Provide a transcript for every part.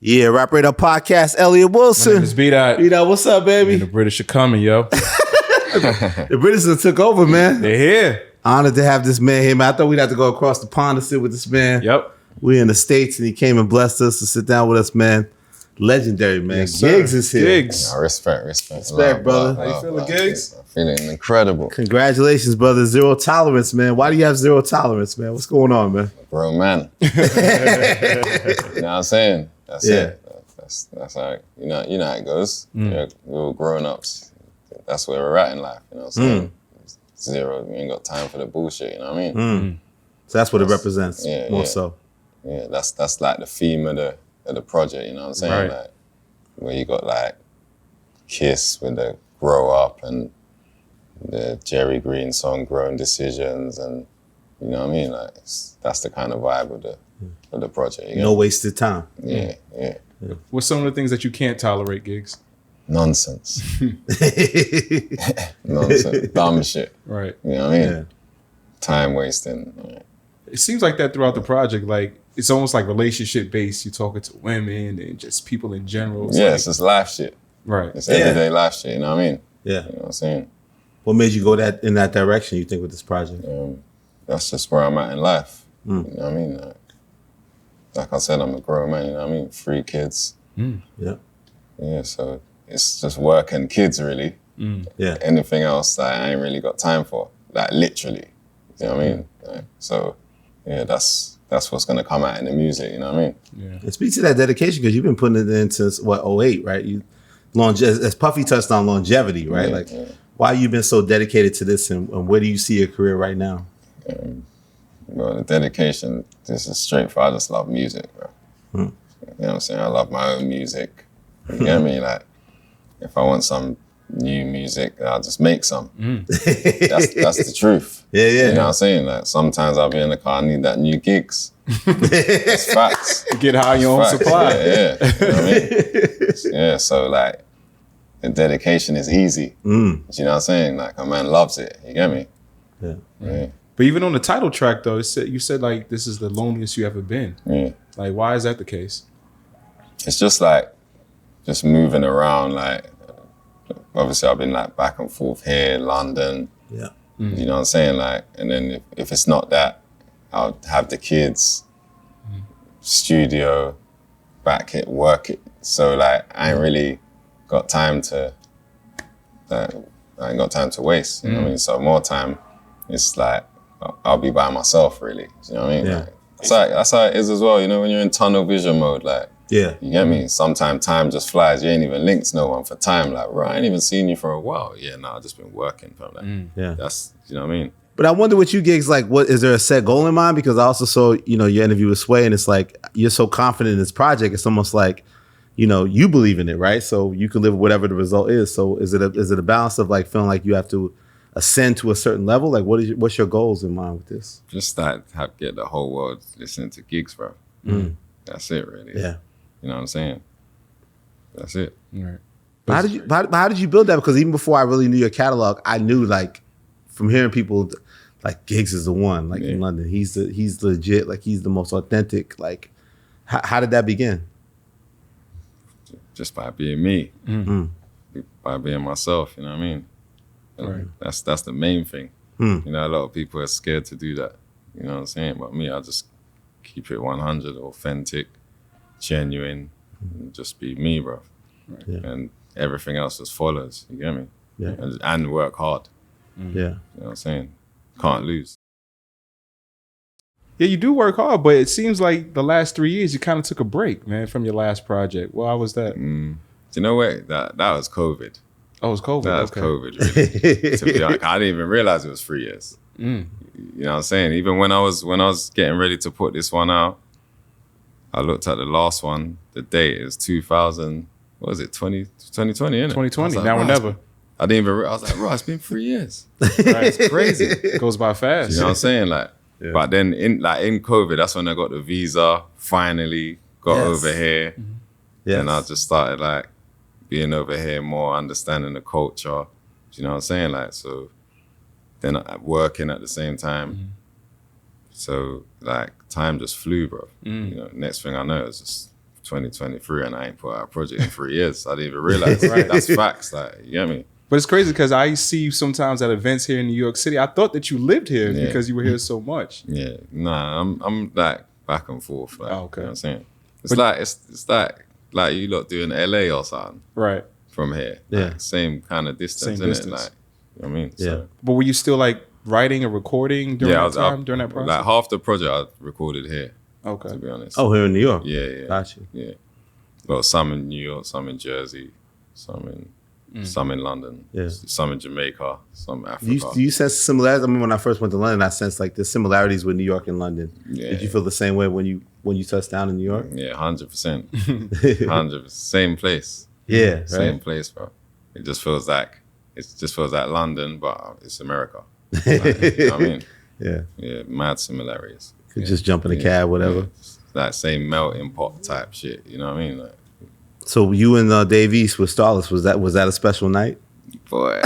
Yeah, Rap Radar Podcast, Elliot Wilson. My name is B-Dot. B-Dot, what's up, baby? And the British are coming, yo. The British have took over, man. They're here. Honored to have this man here, man. I thought we'd have to go across the pond to sit with this man. Yep. We're in the States, and he came and blessed us to sit down with us, man. Legendary, man. Yes, Giggs is here. Giggs. Yeah, respect. Respect, brother. How you feeling, Giggs? I'm feeling incredible. Congratulations, brother. Zero tolerance, man. Why do you have zero tolerance, man? What's going on, man? Grown man. You know what I'm saying? That's it. That's how you know how it goes. We're all grown ups. That's where we're at in life. You know what I'm saying? Zero. We ain't got time for the bullshit. You know what I mean? So that's what it represents. More so. Yeah, that's like the theme of the project. You know what I'm saying? Right. Like where you got like Kiss with the Grow Up and the Jerry Green song Grown Decisions, and you know what I mean? Like that's the kind of vibe of the project. You No wasted time. Yeah. What's some of the things that you can't tolerate, Giggs? Nonsense. Nonsense. Dumb shit. Right. You know what I mean? Yeah. Time wasting. Yeah. It seems like that throughout the project. Like, it's almost like relationship based. You're talking to women and just people in general. It's just life shit. Right. It's everyday life shit. You know what I mean? Yeah. You know what I'm saying? What made you go in that direction, you think, with this project? That's just where I'm at in life. You know what I mean? Like I said, I'm a grown man. You know what I mean? 3 kids. Yeah. Yeah. So it's just work and kids, really. Yeah. Anything else that I ain't really got time for. Like literally. You know what I mean? So yeah, that's what's gonna come out in the music. You know what I mean? Yeah. And speak to that dedication, because you've been putting it in since, what, 08, right? As Puffy touched on, longevity, right? Why you been so dedicated to this, and where do you see your career right now? Well, the dedication, this is straight for I just love music, bro. You know what I'm saying? I love my own music. You get me? Like, if I want some new music, I'll just make some. That's the truth. Yeah. You know what I'm saying? Like, sometimes I'll be in the car, I need that new Giggs. That's facts. You get high on your own supply. Yeah. You know what I mean? Yeah, so like, the dedication is easy. You know what I'm saying? Like, a man loves it. You get me? Yeah. But even on the title track, though, you said like, this is the loneliest you ever been. Yeah. Like, why is that the case? It's just like, just moving around. Like, obviously I've been like back and forth here, London. Yeah. You know what I'm saying? Like, and then if it's not that, I'll have the kids, studio, back it, work it. So like, I ain't really got time to, I ain't got time to waste. You know what I mean? So more time, it's like, I'll be by myself, really. You know what I mean? Yeah. Like, that's how it is as well. You know, when you're in tunnel vision mode, like, Yeah. you get me? Sometimes time just flies. You ain't even linked to no one for time. Like, bro, I ain't even seen you for a while. Yeah, I've just been working. Fam. Like, Yeah. That's, you know what I mean? But I wonder with you, Giggs, like, what is there a set goal in mind? Because I also saw, your interview with Sway, and it's like, you're so confident in this project. It's almost like, you believe in it, right? So you can live with whatever the result is. So is it a balance of like feeling like you have to ascend to a certain level? Like, what's your goals in mind with this? Just get the whole world listening to Giggs, bro. That's it, really. Yeah. You know what I'm saying? That's it. Right. How did you build that? Because even before I really knew your catalog, I knew, like, from hearing people, like, Giggs is the one, like, in London. He's legit, like, he's the most authentic. Like, how did that begin? Just by being me. By being myself, you know what I mean? Right. That's the main thing. You know, a lot of people are scared to do that. You know what I'm saying? But me, I just keep it 100, authentic, genuine, and just be me, bro. Right. Yeah. And everything else just follows. You get me? Yeah. And work hard. Yeah. You know what I'm saying? Can't lose. Yeah, you do work hard, but it seems like the last 3 years you kind of took a break, man, from your last project. Why was that? Do you know what? That was COVID. Oh, it was COVID. That was COVID, really. To be honest, I didn't even realize it was 3 years. You know what I'm saying? Even when I was getting ready to put this one out, I looked at the last one, the date is 2000, what was it, 2020, innit? 2020, like, now or never. I didn't even, I was like, bro, it's been 3 years. Right. It's crazy. It goes by fast. You know what I'm saying? Like, but then in COVID, that's when I got the visa, finally got over here. Yes. And I just started like being over here more, understanding the culture. You know what I'm saying? Like, so then working at the same time. So like time just flew, bro. You know, next thing I know, it's just 2023 and I ain't put out a project in 3 years. I didn't even realize. Right. That's facts. Like, you get me? But it's crazy because I see you sometimes at events here in New York City. I thought that you lived here because you were here so much. Yeah. Nah, I'm like back and forth. Like, okay. You know what I'm saying? It's like you lot doing LA or something. Right. From here. Yeah. Like, same kind of distance, Same innit? distance. Like, you know what I mean? Yeah. So, But were you still like writing or recording during that time, during that process? Like half the project I recorded here. Okay. To be honest. Oh, here in New York. Yeah. Gotcha. Yeah. Well, some in New York, some in Jersey, some in London, some in Jamaica, some Africa. Do you sense similarities? I mean, when I first went to London, I sensed like the similarities with New York and London. Yeah. Did you feel the same way when you touched down in New York? Yeah, 100%. 100%. Same place. Yeah, right? Same place, bro. It just feels like London, but it's America. Like, you know what I mean? Yeah. Yeah, mad similarities. Could just jump in a cab, whatever. Yeah. That same melting pot type shit. You know what I mean? Like, so you and Dave East with Starless, was that a special night? boy.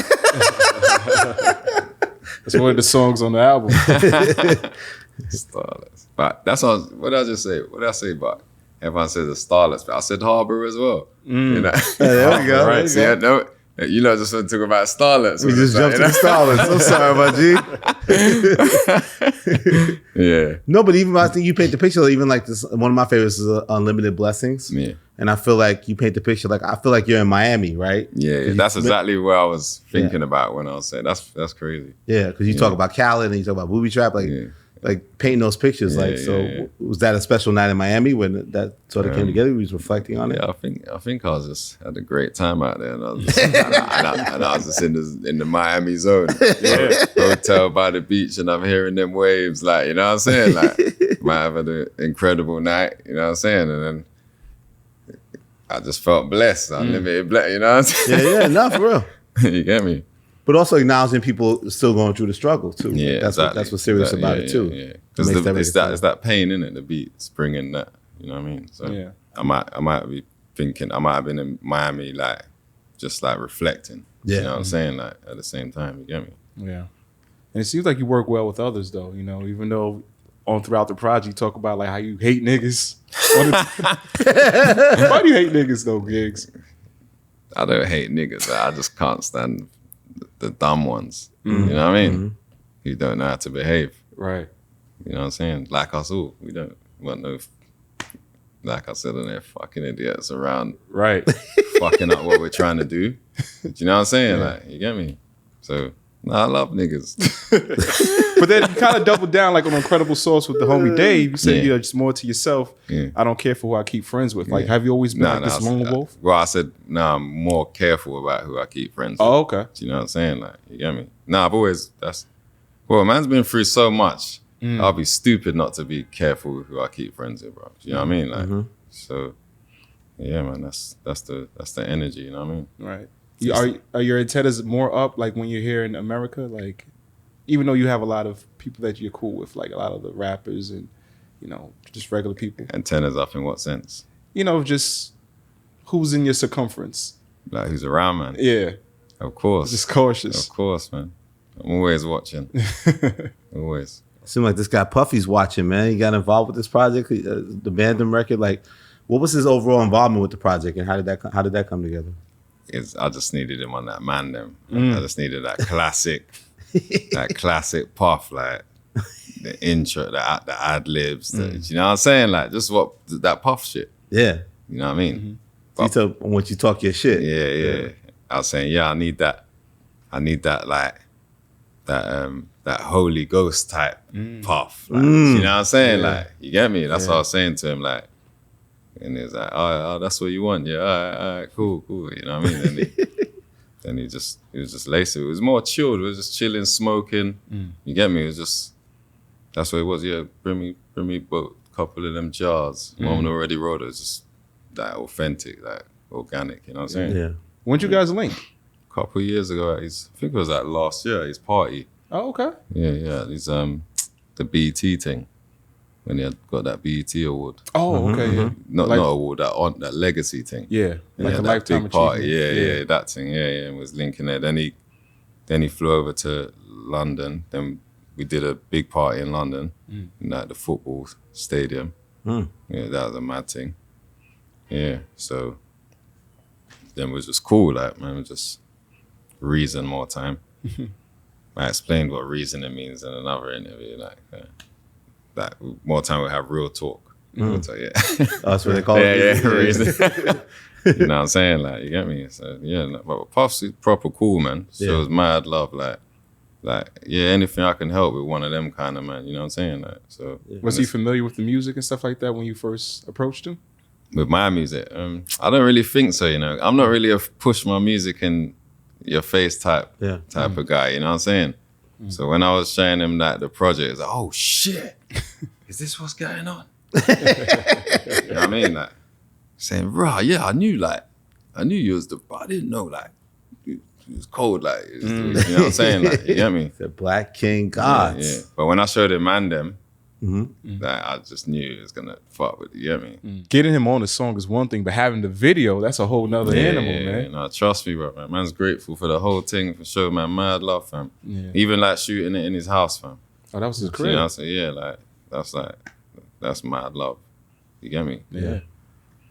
That's one of the songs on the album. Starless. But that's all. What did I just say? What did I say about? Everyone says it's Starless, but I said Harbor as well. You know? There we go. Right. See, I know. You know, just want to talk about Starlets. We just jumped to the Starlets. I'm sorry, my G. Yeah. No, but even I think you paint the picture. Even like this, one of my favorites is Unlimited Blessings. Yeah. And I feel like you paint the picture like I feel like you're in Miami, right? Yeah. That's exactly what I was thinking about when I was saying that's crazy. Yeah, because you talk about Khaled and you talk about Booby Trap, like painting those pictures. Was that a special night in Miami when that sort of came together? We was reflecting on it. Yeah, I think I was just had a great time out there, and I was just, and I was just in the Miami zone, hotel by the beach, and I'm hearing them waves, like, you know what I'm saying, like might have had an incredible night, you know what I'm saying, and then I just felt blessed, unlimited blessed, you know what I'm saying? Yeah, no, for real. You get me? But also acknowledging people still going through the struggle too. Yeah, that's what's serious about it too. Yeah, because it's that pain in it. The beat's bringing that. You know what I mean? So I might be thinking I might have been in Miami, like just like reflecting. Yeah, you know what I'm saying? Like at the same time, you get me? Yeah, and it seems like you work well with others, though. You know, even though throughout the project you talk about like how you hate niggas. Why do you hate niggas though, Giggs? I don't hate niggas. I just can't stand the dumb ones. You know what I mean? Who don't know how to behave. Right. You know what I'm saying? Like us all. We don't want no, like I said, they're fucking idiots around. Right. Fucking up what we're trying to do. Do you know what I'm saying? Like, you get me? So, I love niggas. But then you kind of doubled down like on Incredible Sauce with the homie Dave. You said you're just more to yourself. Yeah. I don't care for who I keep friends with. Like, have you always been like this lone wolf? Well, I said, I'm more careful about who I keep friends with. Oh, okay. Do you know what I'm saying? Like, you get me? I've always, man's been through so much. I'll be stupid not to be careful with who I keep friends with, bro. Do you know what I mean? Like, so, yeah, man, that's the energy, you know what I mean? Right. Are your antennas more up like when you're here in America? Like, even though you have a lot of people that you're cool with, like a lot of the rappers and, you know, just regular people. Antennas up in what sense? You know, just who's in your circumference. Like who's around, man? Yeah. Of course. Just cautious. Of course, man. I'm always watching. Always. Seems like this guy Puffy's watching, man. He got involved with this project, the Bandom record. Like, what was his overall involvement with the project, and how did that come together? I just needed him on that Mandem. I just needed that classic Puff, like the intro, the ad libs. You know what I'm saying? Like just that Puff shit. Yeah. You know what I mean? Detail once you talk your shit. Yeah. I was saying, I need that like that Holy Ghost type Puff. Like, you know what I'm saying? Yeah. Like, you get me? That's what I was saying to him. Like, and he's like, oh, that's what you want? Yeah, all right, cool. You know what I mean? Then he was just lazy. It was more chilled. It was just chilling, smoking. You get me? It was just, that's what it was. Yeah, bring me a couple of them jars. One already wrote it. It was just that authentic, like organic. You know what I'm saying? Yeah. When'd you guys link? A couple of years ago, I think it was like last year, his party. Oh, okay. Yeah. He's the BET thing. When he had got that BET award. Oh, okay. Yeah. Not award, that legacy thing. Yeah. Like a lifetime big party. achievement. Yeah, that thing. Yeah, and was linking it. Then he flew over to London. Then we did a big party in London, in the football stadium. Yeah, that was a mad thing. Yeah, so then it was just cool, like, man, just reason more time. I explained what reasoning means in another interview, like more time we have real talk. Real talk, yeah. Oh, that's what they call it. Reason. You know what I'm saying? Like, you get me? So yeah, but Puff's proper cool, man. Shows mad love, like yeah, anything I can help with, one of them kind of man. You know what I'm saying? Like, so was he familiar with the music and stuff like that when you first approached him? With my music, I don't really think so. You know, I'm not really a push my music in your face type of guy. You know what I'm saying? So when I was showing him like the project, it's like, oh shit, is this what's going on? You know what I mean? Like saying, right, yeah, I knew you was but I didn't know like it was cold, like you know what I'm saying? Like, you get me? The Black King Gods. Yeah. But when I showed him man them, like, I just knew it was gonna fuck with it, you get me? Getting him on the song is one thing, but having the video, that's a whole nother animal, man. No, trust me, bro, man. Man's grateful for the whole thing, for showing man mad love, fam. Yeah. Even like shooting it in his house, fam. Oh, that was his You crib. know what I'm saying? Yeah, that's mad love. You get me? Yeah.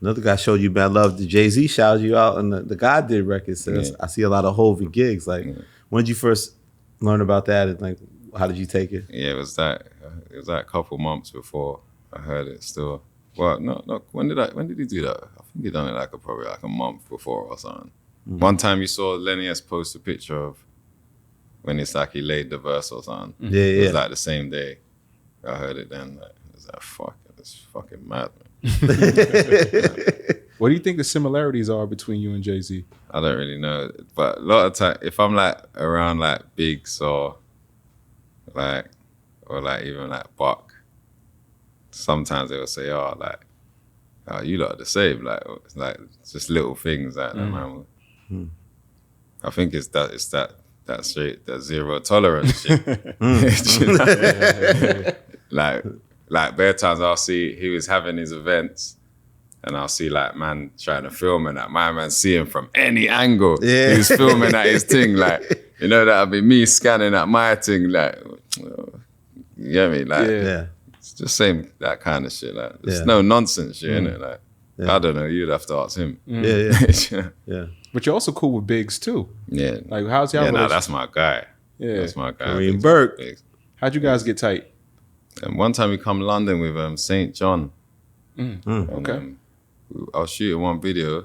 Another guy showed you bad love. The JayZ shouted you out, and the God did record says, I see a lot of Hov and gigs. Like, when did you first learn about that, and like, how did you take it? Yeah, it was that a couple months before I heard it. Still, well, no. When did he do that? I think he done it like probably a month before or something. One time you saw Lenny S post a picture of when it's like he laid the verse or something. Yeah, It was like the same day I heard it. Then like, it was like, fuck, it's fucking mad, man. What do you think the similarities are between you and JayZ? I don't really know, but a lot of time, if I'm like around like Biggs or even like Buck, sometimes they will say, "Oh, you lot are the same." Like just little things like that, man. I think it's that straight, that zero tolerance shit. Like bare times I'll see he was having his events. And I'll see like man trying to film and that my man see him from any angle. Yeah. He was filming at his thing, like, you know, that'll be me scanning at my thing, like, you get me? Like, it's just same, that kind of shit. Like, there's no nonsense shit, innit? Like, I don't know, you'd have to ask him. Yeah. But you're also cool with Biggs too. Yeah. Like, how's y'all Yeah, that's my guy. Yeah. That's my guy. Kareem Burke. Biggs. How'd you guys get tight? And one time we come to London with St. John. And, Okay. I was shooting one video,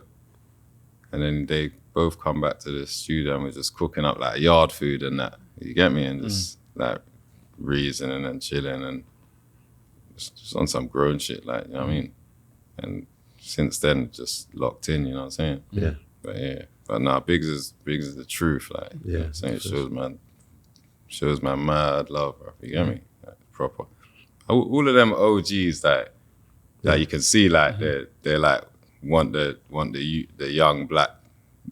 and then they both come back to the studio and we're just cooking up like yard food and that. You get me? And just like reasoning and chilling and just on some grown shit, like, you know what I mean? And since then, just locked in, you know what I'm saying? Yeah. But nah, Biggs is the truth, like. You know what I'm saying? It shows man mad love, bro. You get me? Like, proper. All of them OGs that you can see, like they're like want the young black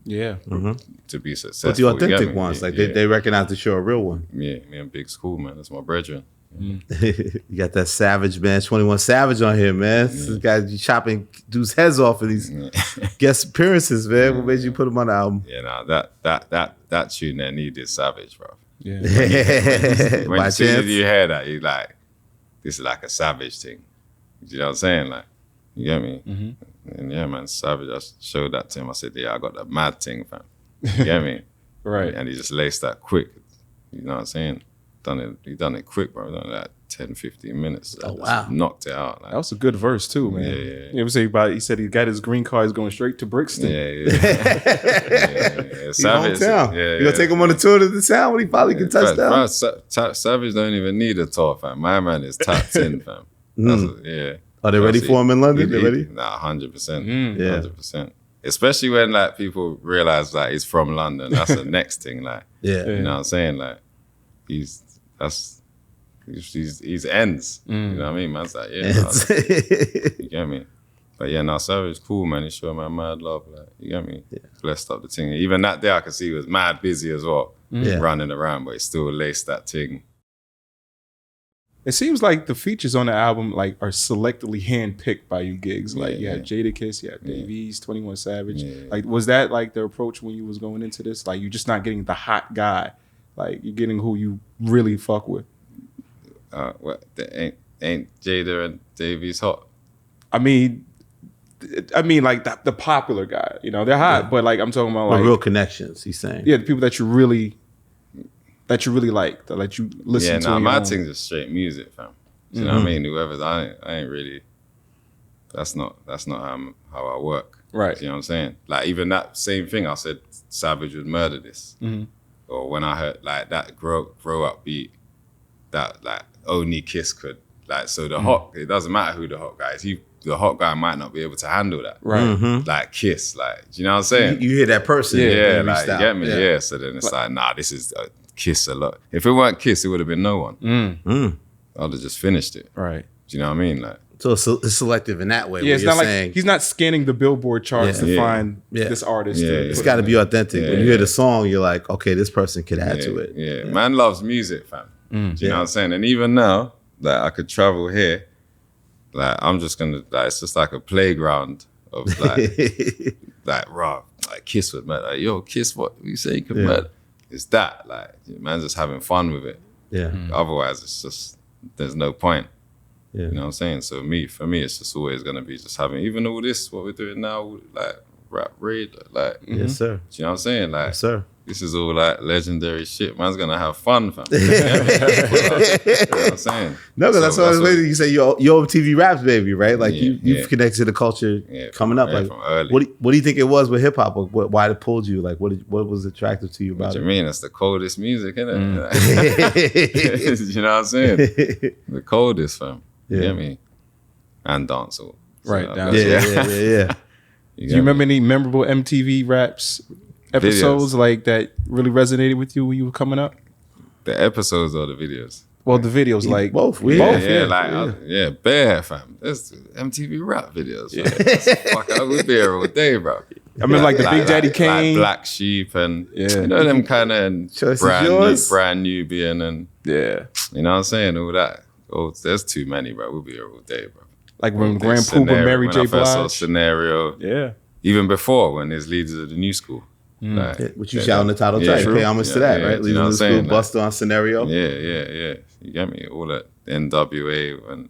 to be successful. But the authentic ones, like they recognize that you're a real one. Yeah, me and Big School, man. That's my brethren. You got that Savage, man. 21 Savage on here, man. This guy you chopping dudes' heads off of these guest appearances, man. What made you put him on the album? Yeah, nah, that tune there needed Savage, bro. Yeah. When as soon as you hear that, you like, this is like a Savage thing. You know what I'm saying? Like, you get me? And yeah, man, Savage, I showed that to him. I said, yeah, I got that mad thing, fam. You get me? Right. And he just laced that quick. You know what I'm saying? He done it quick, bro. Done that 10, 15 minutes. Oh, wow. Knocked it out. Like, That was a good verse too, man. Yeah. You ever say he said he got his green card, he's going straight to Brixton. yeah. Savage. Hometown. Yeah, You gonna take him on a tour to the town when he finally can touch down? Savage don't even need a tour, fam. My man is tapped in, fam. Yeah. Are they ready for him in London? They ready? Nah, 100%. Yeah. 100%. Especially when like people realize like he's from London. That's the next thing. Like, Yeah. you know what I'm saying? Like, he's ends. You know what I mean? Man's like, yeah, nah, you get me? But yeah, now Savage cool, man. He showed my mad love. Like, you get me? Yeah. Blessed up the thing. Even that day I could see he was mad busy as well. Running around, but he still laced that thing. It seems like the features on the album like are selectively handpicked by you Giggs. Like you had Jadakiss, you had Davies, 21 Savage. Yeah. Like was that like the approach when you was going into this? Like you're just not getting the hot guy. Like you're getting who you really fuck with. Ain't Jada and Davies hot? I mean, I mean, like the popular guy. You know, they're hot, but like I'm talking about like real connections. He's saying, yeah, the people that you really like, that like you listen to. Yeah, my own. thing's just straight music, fam. You know what I mean? Whoever's, I ain't really. That's not how I work. Right. You know what I'm saying? Like even that same thing I said, Savage would murder this. Or when I heard like that grow up beat, that like only Kiss could. Like so the hot, it doesn't matter who the hot guy is. The hot guy might not be able to handle that. Right. Like Kiss, like do you know what I'm saying? You hear that person. Yeah, like you get me? Yeah. So then it's like, nah, this is Kiss a lot. If it weren't Kiss, it would have been no one. I'd have just finished it. Right. Do you know what I mean? Like. So it's selective in that way. Yeah, it's not saying, like he's not scanning the Billboard charts to find this artist. It's got to be authentic. When you hear the song, you're like, okay, this person could add to it. Yeah, man loves music, fam. Do you know what I'm saying? And even now, like I could travel here, like I'm just gonna, like it's just like a playground of like, like raw, like Kiss with man, like yo, Kiss, what you say you could murder? It's that, like man's just having fun with it. Yeah. Otherwise, it's just there's no point. Yeah. You know what I'm saying? So for me, it's just always gonna be just having even all this, what we're doing now, like rap raid, like Yes, sir. do you know what I'm saying? Like Yes, sir. this is all like legendary shit. Man's gonna have fun, fam. You know what I'm saying? No, because that's what I was waiting. You say yo MTV Raps, baby, right? Like you've connected to the culture coming up. Like from early. What do you think it was with hip hop? Why it pulled you? Like what was attractive to you about What you it? mean? It's the coldest music, isn't it? You know what I'm saying? The coldest, fam. You get me? And dancehall. Right. Yeah. Do you remember any memorable MTV Raps episodes like that really resonated with you when you were coming up? The episodes or the videos? Well, the videos, like both. Bare, fam. There's MTV Rap videos. Fuck, I would be here all day, bro. I remember like the Big Daddy Kane, like Black Sheep, and you know them kind of brand Nubian, and yeah, you know what I'm saying, all that. Oh, there's too many, bro. We'll be here all day, bro. Like when Grand Poop and Mary J. Blige. Saw Blige. Scenario. Yeah. Even before, when there's leaders of the new school. Like, Which you shout on the title track. Pay homage to that, right? You know what I'm saying? Buster on Scenario. Yeah. You get me? All that NWA when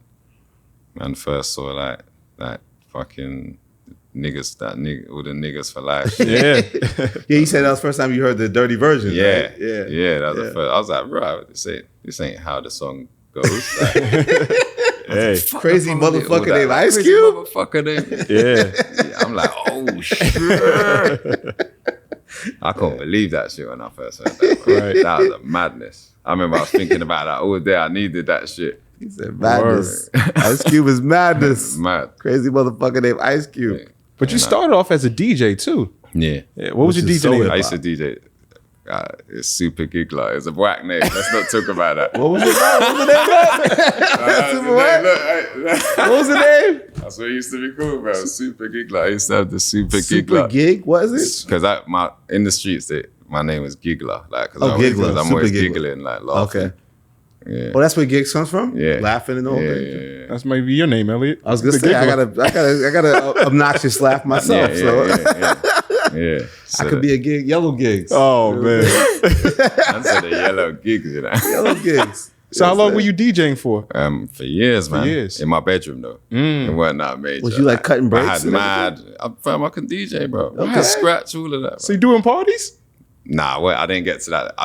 man first saw like fucking niggas, all the niggas for life. Yeah. You said that was the first time you heard the dirty version. Yeah. Right? Yeah. That was the first. I was like, bro, this ain't how the song goes. Like, Hey. Crazy motherfucker named Ice Cube. Motherfucker named. Yeah. I'm like, oh shit. I couldn't believe that shit when I first heard that. Right. That was a madness. I remember I was thinking about that all day. I needed that shit. He said madness. Ice Cube is madness. Mad. Crazy motherfucker named Ice Cube. Yeah. But you started off as a DJ too. Yeah. What was your DJ name? I used to DJ. It's Super Giggler. It's a whack name. Let's not talk about that. What was the name? That's what it used to be called, bro. Super Giggler. I used to have the Super Super Giggler. Gigg? What is it? Because in the streets, my name was Giggler. Like, Giggler. I'm always giggling, like laughing. Okay. Yeah. Oh, that's where Giggs comes from? Yeah. Laughing and all that. Yeah. That's maybe your name, Elliot. I was gonna say I got a obnoxious laugh myself. Yeah. So I could be a gig, yellow gigs. Oh man. I said the yellow gigs, you know. Yellow gigs. So how long were you DJing for? For years, man. For years. In my bedroom though. It wasn't that major. Was you like cutting breaks? I had mad. I can DJ, bro. I can scratch all of that. Bro. So you doing parties? Nah, wait, I didn't get to that.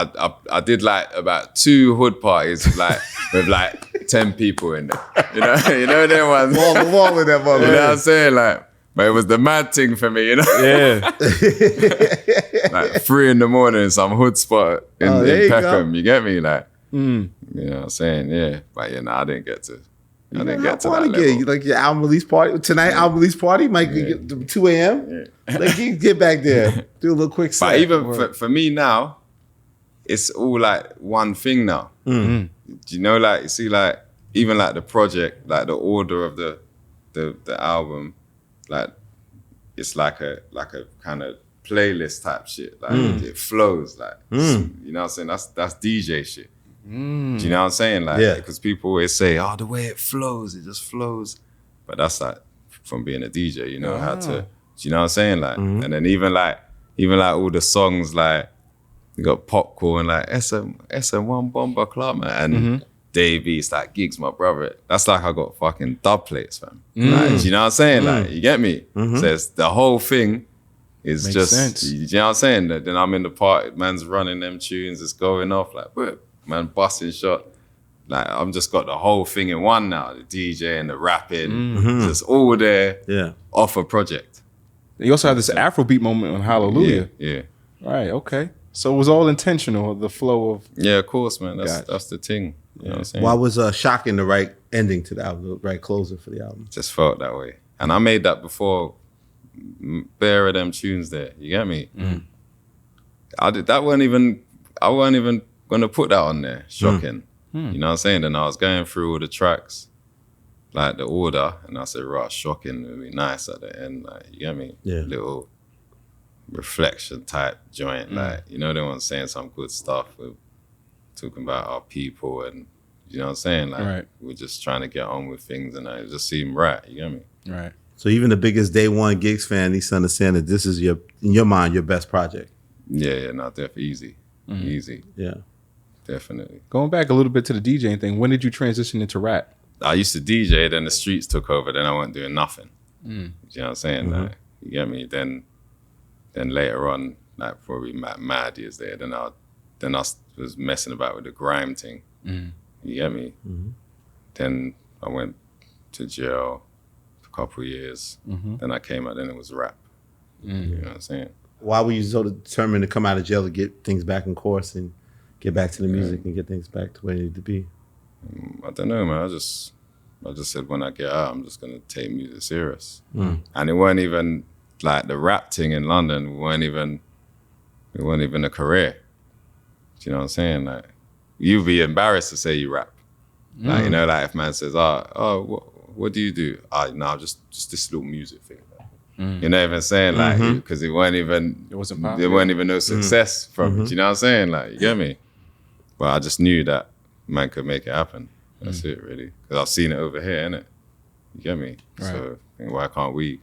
I did like about 2 hood parties, like with like 10 people in there. You know them ones. Wall with that mother. You know what I'm saying? Like, but it was the mad thing for me, you know? Yeah. Like 3 a.m, some hood spot in Peckham. You get me? Like, you know what I'm saying? Yeah. But I didn't get to. I didn't get to that level. Gig. Like your album release party tonight. Album release party might get to 2 a.m. Like you get back there, do a little quick set. But even for me now, it's all like one thing now. Do you know? Like you see, like even like the project, like the order of the album, like it's like a kind of playlist type shit. Like it flows. Like you know what I'm saying? That's DJ shit. Do you know what I'm saying? Like, because people always say, "Oh, the way it flows, it just flows." But that's like from being a DJ, you know how to. Do you know what I'm saying? Like, and then even like all the songs, like you got Popcorn, like SM1 Bomber Club, and Dave East, like Gigg's my brother. That's like I got fucking dub plates, fam. Like, you know what I'm saying? Like, you get me? So it's, the whole thing is Makes just, sense. you know what I'm saying? Then I'm in the party, man's running them tunes, it's going off, like, man, busting shot. Like, I'm just got the whole thing in one now, the DJ and the rapping, just all there off a project. You also have this Afrobeat moment on Hallelujah. Yeah. Right, okay. So it was all intentional, the flow of... Yeah, of course, man. That's the thing. You know what I'm saying? Why was Shocking the right ending to the album, the right closer for the album? Just felt that way. And I made that before bare of them tunes there. You get me? I weren't even gonna put that on there. Shocking. You know what I'm saying? Then I was going through all the tracks, like the order, and I said, right, Shocking would be nice at the end. Like, you get me? Yeah. Little reflection type joint. Like, you know, they weren't saying some good stuff. We're talking about our people and, you know what I'm saying? Like, we're just trying to get on with things, and it just seemed right. You get me? Right. So even the biggest day one Giggs fan needs to understand that this is in your mind, your best project. Yeah, no, definitely easy. Easy. Yeah. Definitely. Going back a little bit to the DJing thing, when did you transition into rap? I used to DJ, then the streets took over, then I wasn't doing nothing. You know what I'm saying? Like, you get me? Then later on, like probably mad years there, then I was messing about with the grime thing. You get me? Then I went to jail for a couple of years. Then I came out, then it was rap. You know what I'm saying? Why were you so determined to come out of jail to get things back in course and get back to the music and get things back to where they need to be? I don't know, man. I just said when I get out, I'm just gonna take music serious. And it weren't even like the rap thing in London. It weren't even a career. Do you know what I'm saying? Like, you'd be embarrassed to say you rap. Like, you know, like if man says, what do you do? No, just this little music thing. You're not even saying like, because it wasn't even no success from it. You know what I'm saying? Like, you get me? But I just knew that man could make it happen. That's it, really. Because I've seen it over here, innit? You get me? Right. So why can't we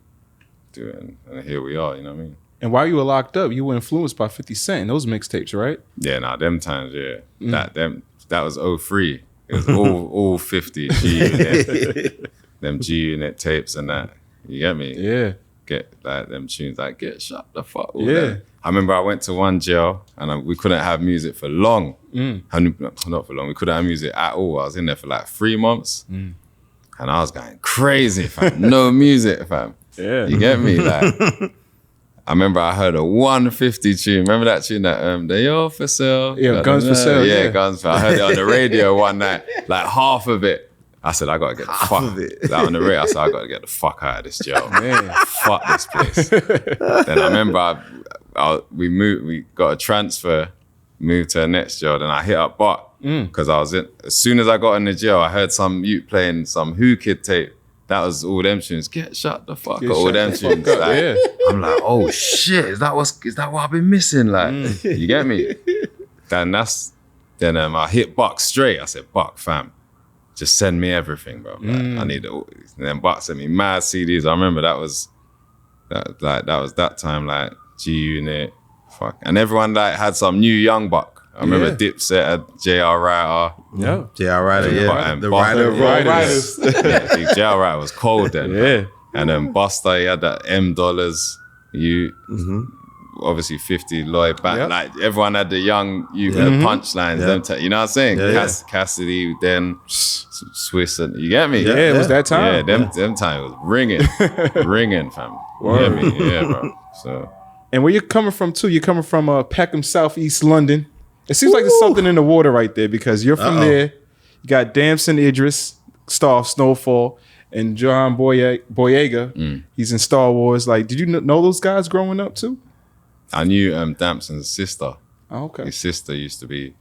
do it? And here we are, you know what I mean? And while you were locked up, you were influenced by 50 Cent in those mixtapes, right? Yeah, them times, yeah. That was 03. It was all 50 G-Unit, them G-Unit tapes and that. You get me? Yeah. Get like them tunes like get shut the fuck. Yeah. I remember I went to one jail and we couldn't have music for long. Not for long. We couldn't have music at all. I was in there for like 3 months, and I was going crazy, fam. No music, fam. Yeah. You get me? Like, I remember I heard a 150 tune. Remember that tune that they all for sale? Yeah, Guns for Sale. Yeah, Guns for Sale. I heard it on the radio one night, like half of it. I said, I gotta get the fuck out on the radio. I said, I gotta get the fuck out of this jail. Man, fuck this place. Then I remember we got a transfer, moved to the next jail. Then I hit up Buck because as soon as I got in the jail, I heard some youth playing some Who Kid tape. That was all them tunes. Get shut the fuck up. All them tunes. Like, I'm like, oh shit, is that what I've been missing? Like, you get me? Then I hit Buck straight. I said, Buck, fam, just send me everything, bro. Like, I need it. And then Buck sent me mad CDs. I remember that was that time, like G-Unit, fuck. And everyone like had some new young Buck. I remember Dipset had J.R. Ryder. Yeah. J.R. Ryder, And the Riders. Yeah, J.R. Ryder was cold then. Yeah. And then Buster, he had that M dollars. Obviously 50 Lloyd back. Like everyone had the young punchlines. You know what I'm saying? Cassidy, then Swiss, and you get me? Yeah, it was that time. Yeah, them time was ringing, fam. You get me? Yeah, bro. So. And where you're coming from too? You're coming from Peckham, Southeast London. It seems like there's something in the water right there because you're from there. You got Damson Idris, star of Snowfall, and John Boyega. He's in Star Wars. Like, did you know those guys growing up too? I knew Damson's sister. Oh, okay. His sister used to be,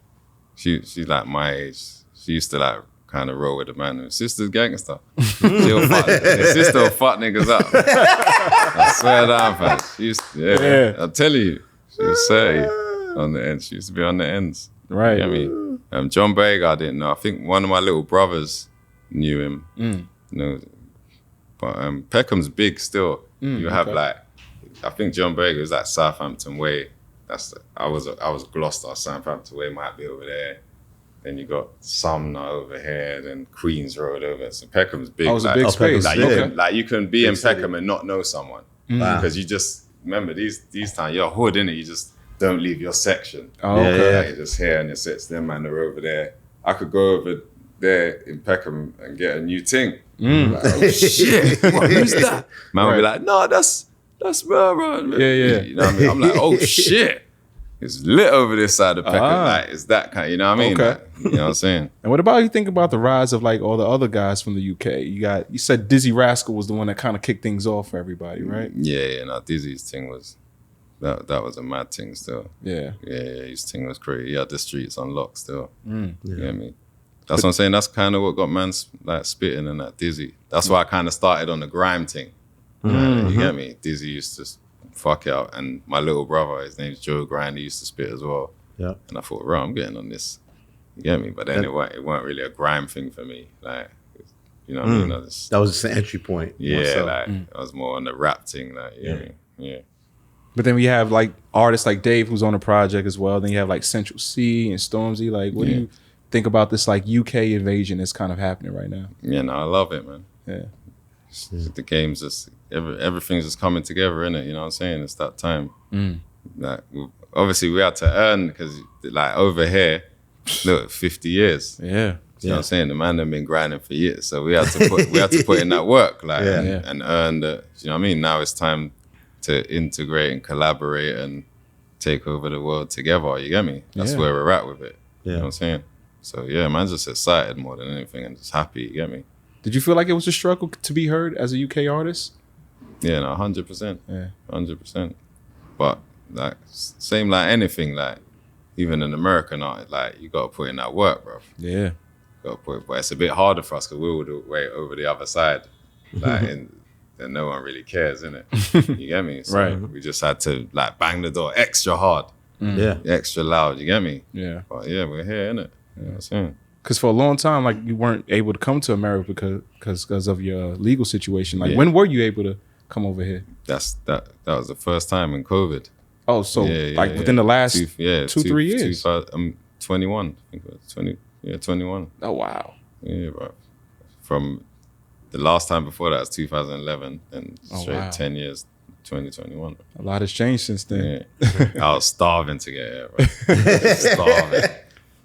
she's like my age. She used to like kind of roll with the man. His sister's gangster. His sister will fuck niggas up. I swear down, fam. She used to, I'll tell you, she was 30 on the end. She used to be on the ends. Right. You know what I mean? John Boyega, I didn't know. I think one of my little brothers knew him. You know, but Peckham's big still. You have like, I think John Boyega was like Southampton way. I was Gloucester, Southampton way might be over there. Then you got Sumner over here, then Queens Road over. So Peckham's big. Oh, it was a big space. You can be in Peckham and not know someone because you just remember these times you're hood, innit? You just don't leave your section. Oh, okay. Like, you're just here and it sits them man are over there. I could go over there in Peckham and get a new thing. Like, oh shit, what, who's that? Man would be like, no, that's bro. Yeah. You know what I mean? I'm like, oh shit. It's lit over this side of Peckham. Like, it's that kind, you know what I mean? Okay. Like, you know what I'm saying? And what about you think about the rise of like all the other guys from the UK? You said Dizzy Rascal was the one that kind of kicked things off for everybody, right? Yeah, no, Dizzy's thing was, that was a mad thing still. Yeah. Yeah, his thing was crazy. He had the streets on lock still. Yeah. You know what I mean? That's what I'm saying. That's kind of what got man like spitting and that Dizzy. That's why I kind of started on the grime thing. You get me? Dizzy used to fuck out, and my little brother, his name's Joe Grind, he used to spit as well. Yeah. And I thought, right, I'm getting on this. You get me? But then it weren't really a grime thing for me. Like, you know what I mean? That was just an entry point. Yeah, like I was more on the rap thing. Like, you know what I mean? Yeah. But then we have like artists like Dave who's on the project as well. Then you have like Central C and Stormzy. Like, what do you think about this like UK invasion that's kind of happening right now? Yeah, no, I love it, man. Yeah. The game's just everything's just coming together, innit? You know what I'm saying? It's that time. Like, obviously we had to earn because like over here, look, 50 years. Yeah. You know what I'm saying? The man have been grinding for years, so we had to put in that work, like, and earn the. You know what I mean? Now it's time to integrate and collaborate and take over the world together. You get me? That's where we're at with it. You know what I'm saying? So yeah, man's just excited more than anything and just happy. You get me? Did you feel like it was a struggle to be heard as a UK artist? Yeah, no, 100%. Yeah, 100%. But like, same like anything, like even in American art, like you gotta put in that work, bro. Yeah. But it's a bit harder for us because we're all the way over the other side, like, and no one really cares, innit? You get me? So Right. we just had to like bang the door extra hard, extra loud. You get me? Yeah. But yeah, we're here, innit? You know what I'm saying? Because for a long time, like you weren't able to come to America because of your legal situation. Like when were you able to come over here? That was the first time in COVID. Oh, so within the last 2-3 years? 21. I think it was 21. Oh, wow. Yeah, bro. From the last time before that was 2011 and straight 10 years, 2021. A lot has changed since then. Yeah. I was starving to get here, bro. Starving.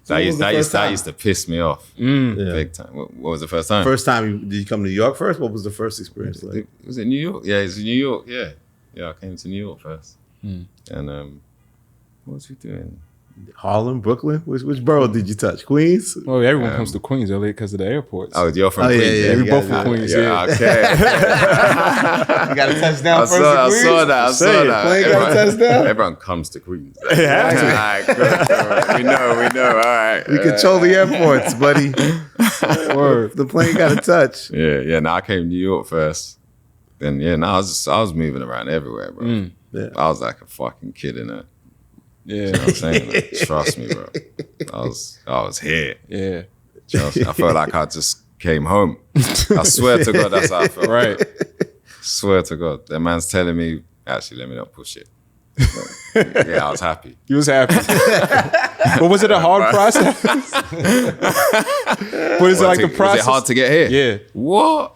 That used to piss me off big time. What was the first time? First time, did you come to New York first? What was the first experience like? Was it New York? Yeah, it was New York. Yeah. Yeah, I came to New York first. And what was we doing? Harlem, Brooklyn? Which borough did you touch? Queens? Well, everyone comes to Queens, LA, because of the airports. Oh, you're from Queens? Yeah, we both from Queens, yeah. Okay. You got to touch down I saw that. Plane got to touch down? Everyone comes to Queens. All right, good. We know. All right. We control the airports, buddy. The plane got to touch. Yeah. Now I came to New York first. Then I was moving around everywhere, bro. Yeah. I was like a fucking kid in it. Yeah. You know what I'm saying? Like, trust me, bro. I was here. Yeah. Trust me. I felt like I just came home. I swear to God, that's how I felt. Right. Swear to God. That man's telling me, actually, let me not push it. But, yeah, I was happy. You was happy. But was it a hard process? What is it like the process? Was it hard to get here? Yeah. What?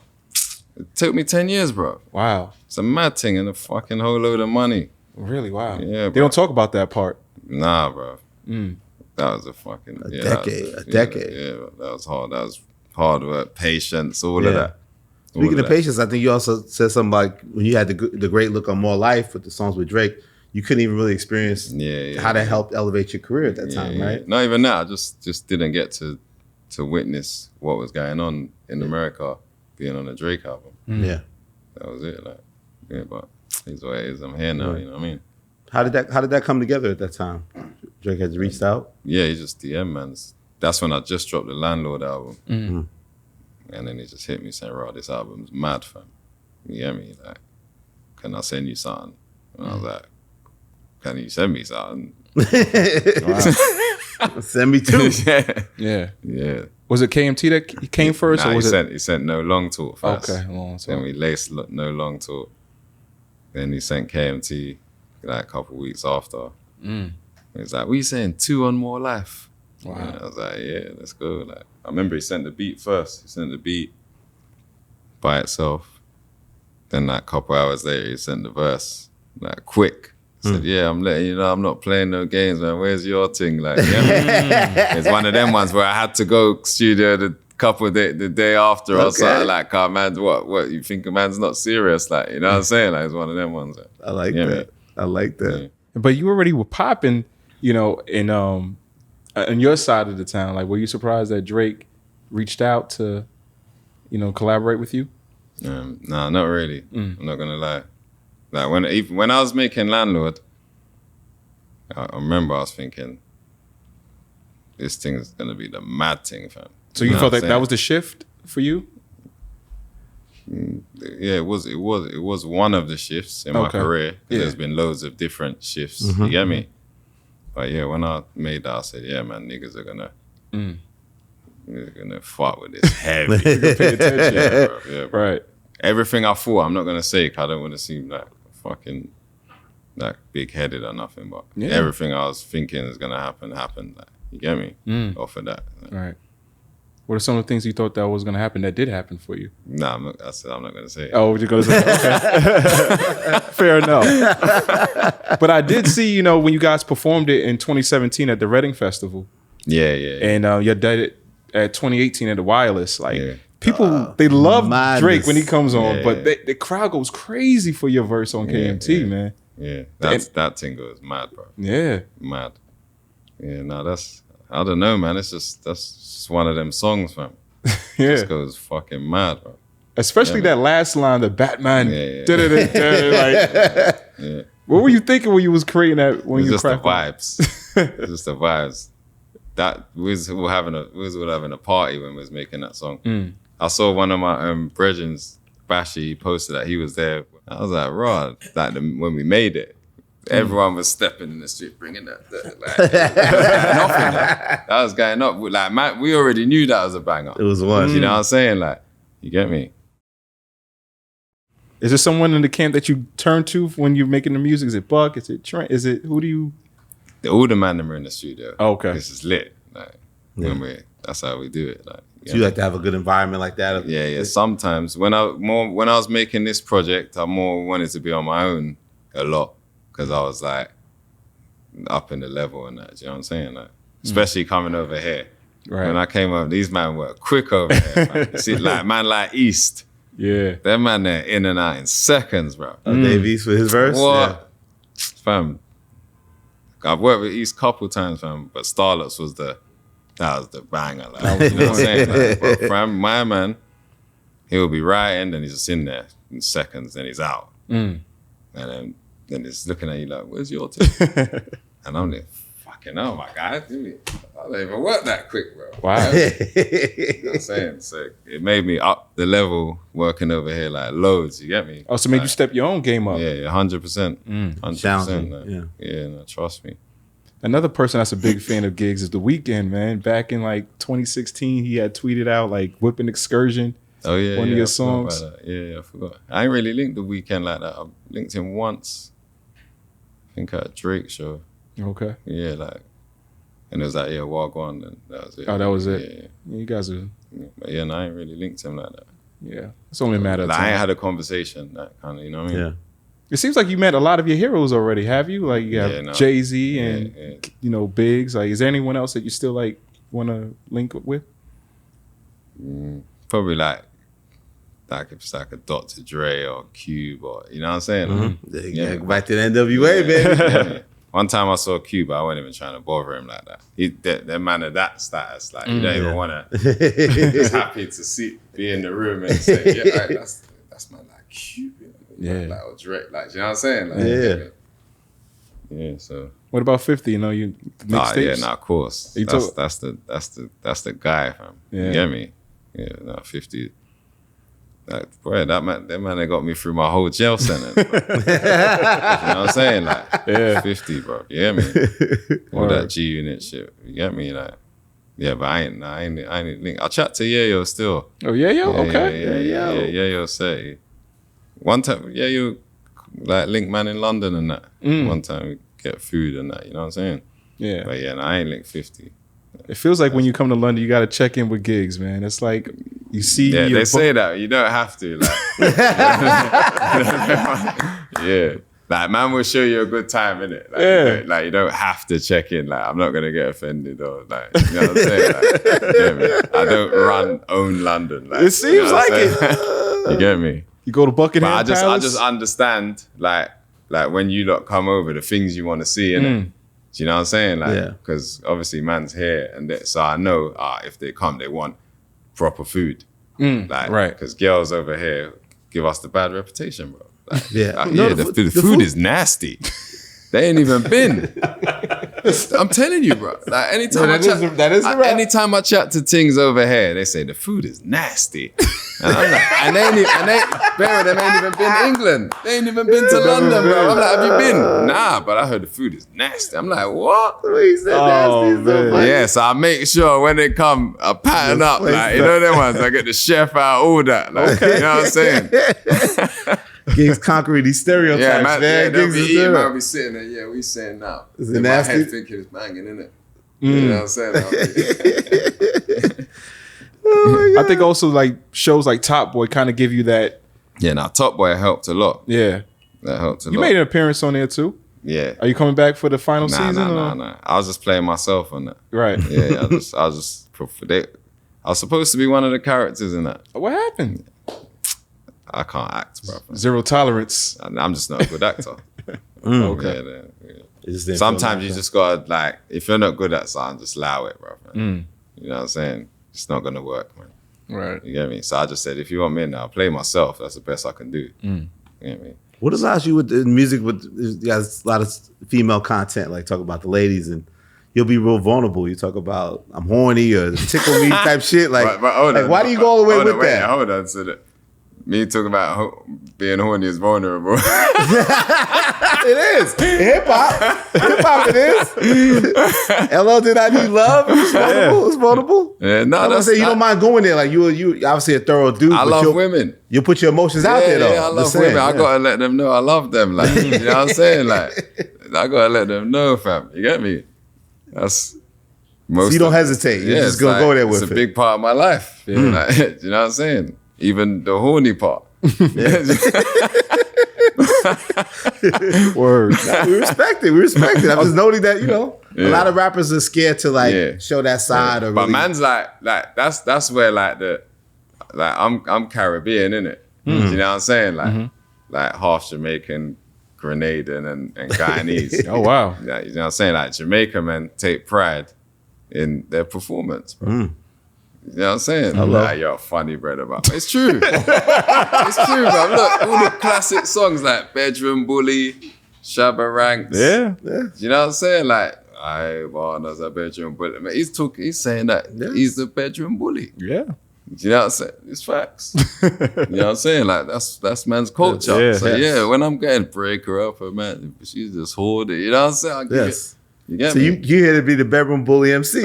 It took me 10 years, bro. Wow. It's a mad thing and a fucking whole load of money. Really? Wow. Yeah, They bro. don't talk about that part. Nah, bro. That was a fucking decade. Yeah, that was hard. That was hard work, patience, all of that. Speaking of patience, I think you also said something like when you had the great look on More Life with the songs with Drake, you couldn't even really experience how that helped elevate your career at that time, right? Not even that. I just didn't get to witness what was going on in America being on a Drake album. Yeah. That was it. Like, yeah, but it's what it is. I'm here now. You know what I mean? How did that come together at that time? Drake had reached out? Yeah, he just DM, man. That's when I just dropped the Landlord album. And then he just hit me saying, "Raw, this album's mad, fam. You get me? Like, can I send you something?" And I was like, "Can you send me something?" Send me two. Yeah. Yeah. Was it KMT that came first? Nah, or was he sent No Long Talk first. Okay, Long Talk. Then we laced No Long Talk. Then he sent KMT like a couple weeks after. He was like, "What you saying? 2 on More Life?" Wow. Yeah, I was like, yeah, let's go. Like, I remember he sent the beat first. He sent the beat by itself. Then like a couple hours later, he sent the verse, like quick. He said, yeah, I'm letting you know I'm not playing no games, man. Where's your thing? Like, yeah, it's one of them ones where I had to go studio the day after or something. Like, oh, man, what? You think a man's not serious? Like, you know what I'm saying? Like, it's one of them ones. Like, I like that. I like that. Yeah. But you already were popping, you know, in on your side of the town. Like, were you surprised that Drake reached out to, you know, collaborate with you? Nah, not really. I'm not gonna lie. Like when I was making Landlord, I remember I was thinking, this thing is gonna be the mad thing, fam. So you felt like that was the shift for you? Yeah, it was one of the shifts in my career. There's been loads of different shifts. You get me? But yeah, when I made that, I said, yeah, man, niggas are gonna fuck with this heavy. You can pay attention. Yeah, bro. Right. Everything I thought, I'm not gonna say, 'cause I don't want to seem like fucking like big-headed or nothing. But everything I was thinking is gonna happen. Like, you get me? Off of that. Right. What are some of the things you thought that was gonna happen that did happen for you? Nah, I said I'm not gonna say it. Oh, you're gonna say okay. Fair enough. But I did see, you know, when you guys performed it in 2017 at the Reading Festival. Yeah. And you did it at 2018 at the Wireless. Like people, they love Drake when he comes on, but the crowd goes crazy for your verse on KMT, man. Yeah, that thing goes mad, bro. Yeah, mad. Yeah, no, I don't know, man. That's just one of them songs, fam. Just goes fucking mad, bro. Especially that last line, the Batman. Yeah. What were you thinking when you was creating that? When you just the vibes. It's just the vibes. That we was all having a party when we was making that song. I saw one of my brethrens, Bashi, he posted that he was there. I was like, Rod, like when we made it, everyone was stepping in the street, bringing that that was going up. Like, man, we already knew that was a banger. It was one. You know what I'm saying? Like, you get me? Is there someone in the camp that you turn to when you're making the music? Is it Buck? Is it Trent? Is it, who do you? All the man are in the studio. Oh, okay. This is lit. Like, that's how we do it. Like, so you like to have a good environment like that? Yeah. Sometimes when I was making this project, I more wanted to be on my own a lot, because I was like up in the level and that. Do you know what I'm saying? Like, especially coming over here. Right. When I came over, these man were quick over here. Man. You see, like East. Yeah. That man there in and out in seconds, bro. Dave East with his verse? What? Yeah. Fam. I've worked with East a couple times, fam, but Starlets was the banger. Like, you know what I'm saying? Like, but fam, my man, he'll be writing, then he's just in there in seconds, then he's out. And then he's looking at you like, where's your team? And I'm like, fucking hell, my guy, dude. I don't even work that quick, bro. Wow. You know what I'm saying? So it made me up the level working over here like loads, you get me? Oh, so made you step your own game up. Yeah, 100%. 100%. Challenging, Like, yeah, no, trust me. Another person that's a big fan of Giggs is The Weeknd, man. Back in like 2016, he had tweeted out like Whipping Excursion. Oh yeah, one of your songs. Yeah, I forgot. I ain't really linked The Weeknd like that. I linked him once. I think at a Drake show. Okay. Yeah, like, and it was like, yeah, walk on, and that was it. Oh, that was it. Yeah, you guys are. But yeah, no, I ain't really linked him like that. Yeah, it's only a matter of like, time. I ain't had a conversation, that kind of, you know what I mean? Yeah. It seems like you met a lot of your heroes already, have you? Like you have JayZ and you know Biggs. Like, is there anyone else that you still like want to link up with? Probably like if it's like a Dr. Dre or Cube, or you know what I'm saying? Yeah, go back to the NWA, baby. One time I saw Cube, I wasn't even trying to bother him like that. That man of that status, like you don't even want to. He's happy to be in the room and say, yeah, right, that's my like Cube, you know? Like or Dre, like you know what I'm saying? Like, yeah. So what about 50? You know, you mixtapes? Of course. That's the guy, fam. Yeah. You get me? Yeah, 50. Like, boy, that man that got me through my whole jail sentence. You know what I'm saying? Like, 50, bro. You get me? All that G Unit shit. You get me? Like, yeah, but I ain't link. I'll chat to Yayo still. Oh, Yayo? Okay. Yeah. Yayo say. One time, Yayo, like, link man in London and that. One time, we get food and that. You know what I'm saying? Yeah. But yeah, I ain't linked 50. It feels like when you come to London, you got to check in with Giggs, man. It's like you see. Yeah, they say that you don't have to. Like, yeah, like man will show you a good time, innit? Like, you don't have to check in. Like, I'm not gonna get offended or like, you know what I'm saying? Like, you get me? I don't own London. Like, it seems you know like it. You get me? You go to Buckingham But I Palace? just understand like when you lot come over, the things you want to see, innit? Do you know what I'm saying? Like, because obviously man's here, and so I know if they come, they want proper food. Like, right? Because girls over here give us the bad reputation, bro. Like, the food is nasty. They ain't even been. I'm telling you, bro. Like anytime anytime I chat to things over here, they say the food is nasty. And I'm like, and them ain't even been to England. They ain't even been to London, bro. I'm like, have you been? Nah, but I heard the food is nasty. I'm like, what? He said nasty. So Yeah, so I make sure when they come, I pattern up, like, you know them ones. I get the chef out, all that. Like, you know what I'm saying? Gigg's conquering these stereotypes, man. They'll Giggs be is eating, there. man, be sitting there, yeah, we saying now. Is it in nasty? my head thinking it's banging, innit? You know what I'm saying? I think also like shows like Top Boy kind of give you that. Yeah, now Top Boy helped a lot. Yeah. That helped a lot. You made an appearance on there too. Yeah. Are you coming back for the final season? Nah. I was just playing myself on that. Right. Yeah, I was supposed to be one of the characters in that. What happened? I can't act, bro. Zero tolerance. I'm just not a good actor. Okay. Yeah. Sometimes you just gotta, like, if you're not good at something, just allow it, bro. You know what I'm saying? It's not gonna work, man. Right. You get me? So I just said, if you want me in, I'll play myself. That's the best I can do. You get me? What allows you with the music? With you guys, a lot of female content, like talk about the ladies, and you'll be real vulnerable. You talk about I'm horny or tickle me type shit. Like, but why do you go all the way with that? Hold on, so that me talking about being horny is vulnerable. It is hip hop. Hip hop, it is. LL, did I need love? It's vulnerable. It's vulnerable. Yeah, no, I'm gonna say you don't mind going there. Like you obviously a thorough dude. I love women. You put your emotions out there though. Yeah, I love women. I gotta let them know I love them. Like, you know what I'm saying? Like, I gotta let them know, fam. You get me? That's most. So you don't hesitate. You're just gonna go there with it. It's a big part of my life. Yeah, like, you know what I'm saying? Even the horny part. Word. We respect it. I'm just noting that, a lot of rappers are scared to show that side. Or but really... man's like that's where I'm Caribbean, innit? You know what I'm saying? Like half Jamaican, Grenadian and Guyanese. Oh wow. You know what I'm saying? Like Jamaica men take pride in their performance, bro. You know what I'm saying? Like, you're funny, brother, but it's true. It's true, bro. Look, all the classic songs like Bedroom Bully, Shabba Ranks. Yeah. You know what I'm saying? Like, I want as a bedroom bully. Man, he's saying that he's the bedroom bully. Yeah. You know what I'm saying? It's facts. You know what I'm saying? Like, that's man's culture. Yeah, when I'm getting break her up, man, she's just hoarded. You know what I'm saying? I give it. You get so me? you here to be the bedroom bully MC.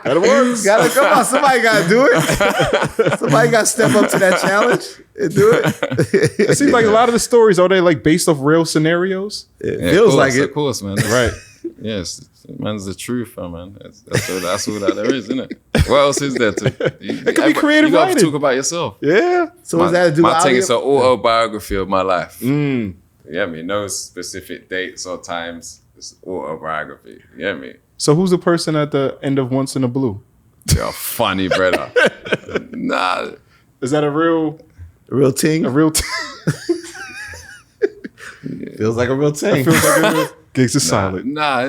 Gotta work. Come on, somebody gotta do it. Somebody gotta step up to that challenge and do it. It seems like a lot of the stories, are they like based off real scenarios? It feels like it. Of course, man. Right. Yes, man's the truth, man. That's all that there is, isn't it? What else is there to? It could be creative You got writing. to talk about yourself. Yeah. So what's that to do with my thing audio? is an autobiography of my life. You get me? No specific dates or times. It's autobiography. You get me? So who's the person at the end of Once in a Blue? You're funny, brother. Nah. Is that a real ting? Feels like a real ting. Giggs is solid. Nah,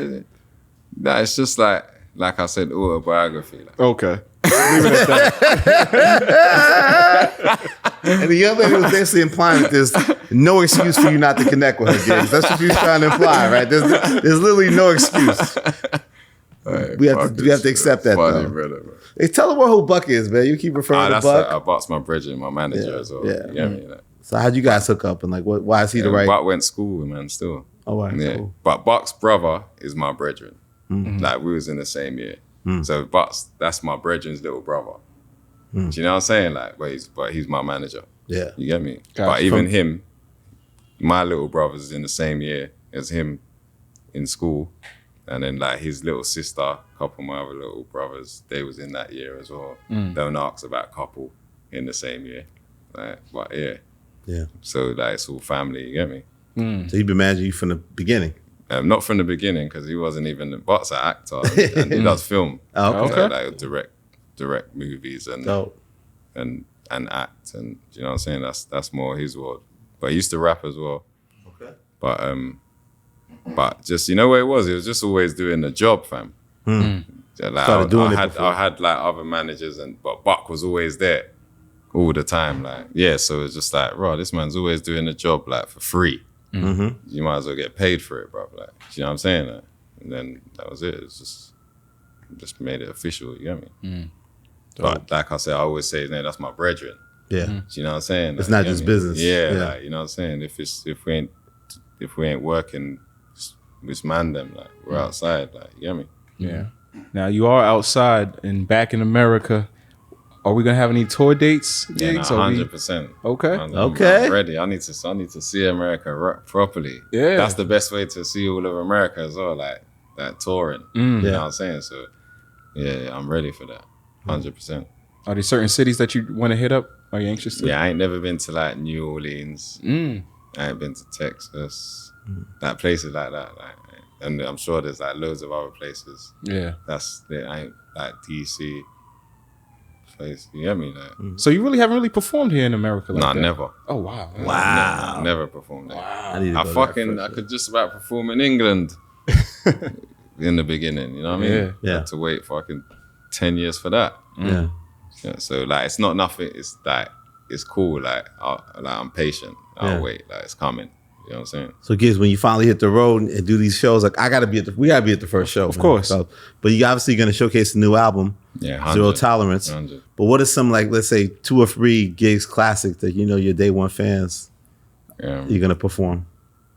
it's just like I said, autobiography. Like. Okay. Leave it at that. And the other lady was basically implying that there's no excuse for you not to connect with her, Giggs. That's what she's trying to imply, right? There's literally no excuse. Right, we have to accept that, funny, though. brother. Hey, tell her what who Buck is, man. You keep referring to Buck. Buck's my bridge, my manager as well. Yeah. You get me? Like, so how'd you guys hook up, and like, why is he the right? Buck went to school with, man, still. Oh, wow. Yeah. Cool. But Buck's brother is my brethren. Like, we was in the same year. So that's my brethren's little brother. Do you know what I'm saying? Like, but he's my manager. Yeah. You get me? Gotcha. But even him, my little brother's in the same year as him in school. And then like his little sister, a couple of my other little brothers, they was in that year as well. Don't ask about a couple in the same year. Like, but Yeah. So like it's all family, you get me? So you've been managing you from the beginning. Not from the beginning, because he wasn't even But's an actor and he does film. Oh, okay. So, like direct movies and Dope. and act, and you know what I'm saying? That's more his world. But he used to rap as well. Okay. But just, you know what it was? He was just always doing the job, fam. So, like, I had like other managers, but Buck was always there all the time. Like, yeah, so it's just like, bro, this man's always doing the job like for free. You might as well get paid for it, bro. Like, you know what I'm saying? Like, and then that was it. It's just made it official, you get me? But like I said, I always say, man, that's my brethren. Yeah. Do you know what I'm saying? It's like, not just business. Yeah, Yeah. like, you know what I'm saying? If we ain't working, just man them, like we're outside, like, you get me? Yeah. Now you are outside and back in America. Are we gonna have any tour dates? Yeah, Gigs? 100%. Okay. Okay. I'm ready. I need to see America properly. Yeah. That's the best way to see all of America as well, like touring. You know what I'm saying? So yeah, I'm ready for that. 100%. Are there certain cities that you want to hit up? Are you anxious to? Yeah, I ain't never been to like New Orleans. I ain't been to Texas. Like places like that. Like, and I'm sure there's like loads of other places. Yeah. I ain't like DC. Place, you get me? Like, So you really haven't really performed here in America? Like nah, that? never. Oh wow. Wow. Never performed there. I need to I go there I first. could just about perform in England in the beginning, you know what I mean? Yeah. I had to wait fucking 10 years for that. Yeah. Yeah, so like it's not nothing, it's like it's cool, like I'm patient. I'll wait, like it's coming. You know what I'm saying? So Giggs, when you finally hit the road and do these shows, like we gotta be at the first show. Of course. So, but you obviously gonna showcase the new album, Yeah, 100, Zero Tolerance. 100. But what are some, like, let's say 2 or 3 Giggs classics that you know your day one fans you're gonna perform?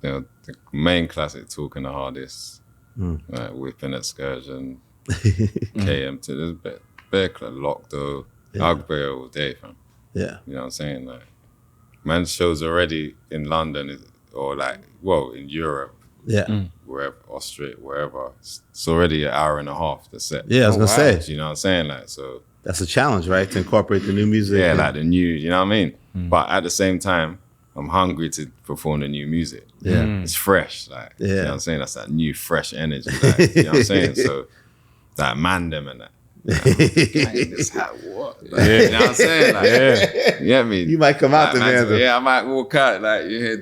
You know, the main classic, Talking the Hardest, like Whipping Excursion, KM2, there's bare Lock Though, Ugbear all day, fam. Yeah. You know what I'm saying? Like, man's shows already in London or like, well, in Europe, Yeah. wherever, Austria, wherever. It's already an hour and a half to set. Yeah, I was gonna say. You know what I'm saying? Like, so That's a challenge, right? To incorporate the new music. yeah, and- like the new, you know what I mean? But at the same time, I'm hungry to perform the new music. Yeah. It's fresh, like, you know Yeah. what I'm saying? That's that new, fresh energy, like, you know what I'm saying? So, like, man them and that. Like, this hat, what? Like, you know what I'm saying? Like, you get me? You might come out Like, there, man. yeah, I might walk out, like, you hear,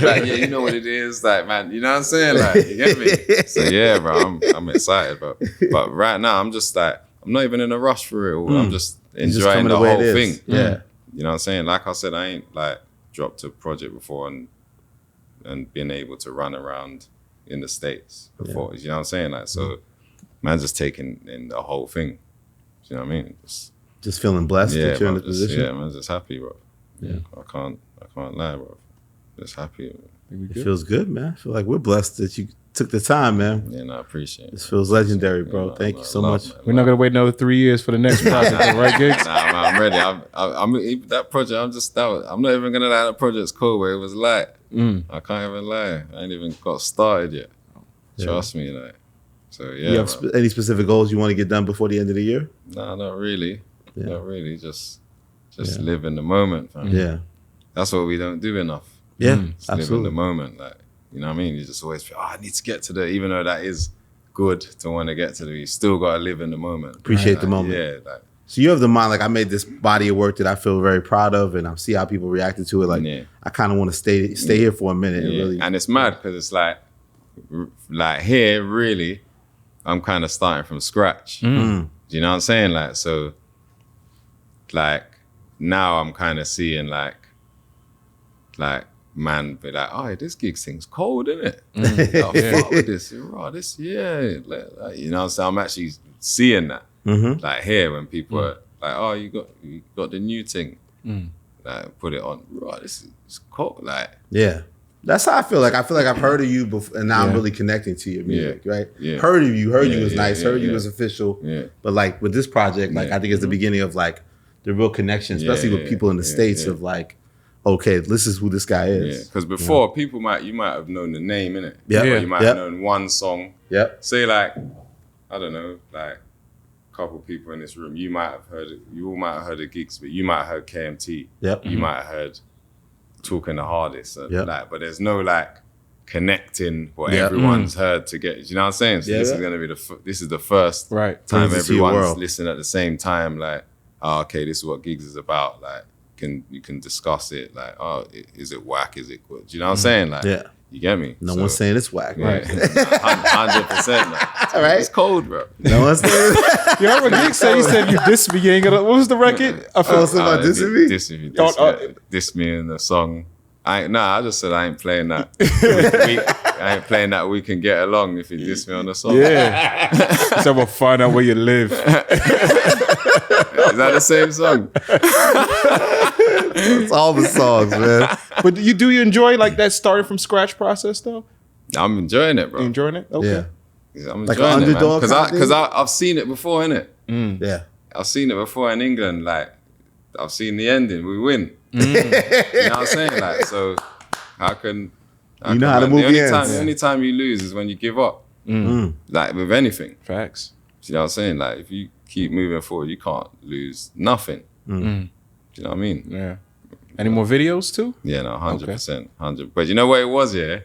like, yeah, you know what it is, like, man, you know what I'm saying? Like, you get me? So, yeah, bro, I'm excited, but right now, I'm just like, I'm not even in a rush for it all. I'm just enjoying coming the the way whole it is. thing. Yeah. You know what I'm saying? Like I said, I ain't like dropped a project before and been able to run around in the States before. You know what I'm saying? Like, so man's just taking in the whole thing. You know what I mean? Just feeling blessed that you're in bro, the position. Yeah, man's just happy, bro. Yeah. I can't lie, bro. Just happy. It feels good, man. I feel like we're blessed that you took the time, man. Yeah, no, I appreciate it. This feels legendary, bro. Yeah, Thank you so much. We're not gonna wait another 3 years for the next project, right, Giggs? Nah, man, I'm ready. I'm that project. I'm not even gonna lie. That project's cool, where it was light. I can't even lie. I ain't even got started yet. Trust me, like. So yeah. You have bro. any specific goals you want to get done before the end of the year? Nah, not really. Yeah. Not really. Just live in the moment, fam. Yeah. That's what we don't do enough. Yeah, Just live in absolutely. the moment, like, you know what I mean? You just always feel, I need to get to even though that is good to want to get to you still got to live in the moment. Appreciate the Like, moment. Yeah, like, So you have the mind, like, I made this body of work that I feel very proud of, and I see how people reacted to it. Like, Yeah. I kind of want to stay here for a minute. And yeah. really, And it's mad because it's like here, really, I'm kind of starting from scratch. Do you know what I'm saying? Like, so, like, now I'm kind of seeing, like, man be like, oh, this gig thing's cold, isn't it? I fuck with this. Raw, this, yeah. Like, you know what I'm saying? I'm actually seeing that. Like, here, when people are like, oh, you got the new thing. Like, put it on. Raw, this is cold. Like, yeah. That's how I feel. Like, I feel like I've heard of you before, and now I'm really connecting to your music, right? Yeah. Heard of you Yeah, was yeah, nice, yeah, heard you yeah. was official. Yeah. But like with this project, like Yeah. I think it's the beginning of like the real connection, especially with yeah, people in the yeah, States yeah. of like, okay, this is who this guy Yeah, is. because before you might have known the name, innit? Yeah. Yeah. You might have known one song. Yep. Say like, I don't know, like a couple people in this room, you all might have heard of Gigs, but you might have heard KMT. Yep. You might have heard Talking the Hardest. Yep. Like, but there's no like connecting what Yep. everyone's heard to get. You know what I'm saying? So Yeah, this yeah. is gonna be this is the first Right. time Brings it to your everyone's world. listening at the same time. Like, oh, okay, this is what Gigs is about. Like, you can discuss it. Like, oh, is it whack? Is it good? Do you know what I'm saying? Like, Yeah. you get me? No So, one's saying it's whack. yeah, Right. 100%. Like, Right. It's cold, bro. No one's saying You remember Gigg said, he said, you diss me, you ain't gonna, what was the record? I Oh, felt so about dissing me? If you diss me in the song. I just said I ain't playing that. I ain't playing that We Can Get Along if you diss me on the song. Yeah. So we'll find out where you live. Is that the same song? it's all the songs, man. But do you enjoy like that starting from scratch process though? I'm enjoying it, bro. You enjoying it? Okay. Yeah. I'm Like enjoying an it, man. underdog kind of Because thing? I've seen it before, innit? Yeah. I've seen it before in England. Like, I've seen the ending. We win. You know what I'm saying? Like, so how can You know how the movie ends. The only time you lose is when you give up. Like with anything. Facts. You know what I'm saying? Like if you keep moving forward, you can't lose nothing. Do you know what I mean? Yeah. Any more videos too? Yeah, no, 100%, 100. But you know what it was, yeah?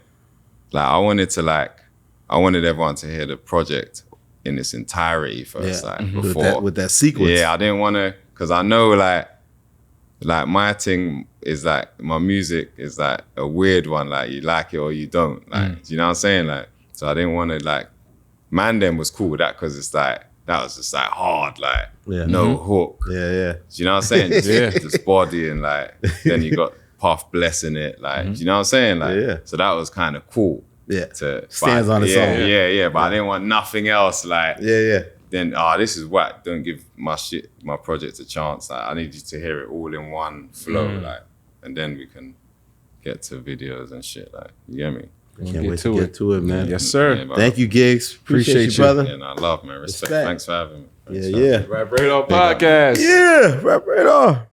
Like I wanted everyone to hear the project in its entirety first, Yeah. like before. With that sequence. Yeah, I didn't want to, because I know like my thing is like, my music is like a weird one, like you like it or you don't. Like, do you know what I'm saying? Like, so I didn't want to like, Mandem was cool with that because it's like, that was just like hard, like no hook. Yeah, yeah. Do you know what I'm saying? Just body and like, then you got Puff blessing it, like, do you know what I'm saying? Like, Yeah. so that was kind of cool. Yeah. Stands on its own. Yeah, but I didn't want nothing else, like, Yeah. then this is whack. Don't give my project a chance. Like, I need you to hear it all in one flow, like, and then we can get to videos and shit. Like, you get me? Can't wait to get to it, man. Yes, sir. Yeah, Thank you, Giggs. Appreciate you, brother. Yeah, no, I love, man. Respect. Respect. Thanks for having me. Yeah. Rap Radar Podcast. Yeah, Rap Radar.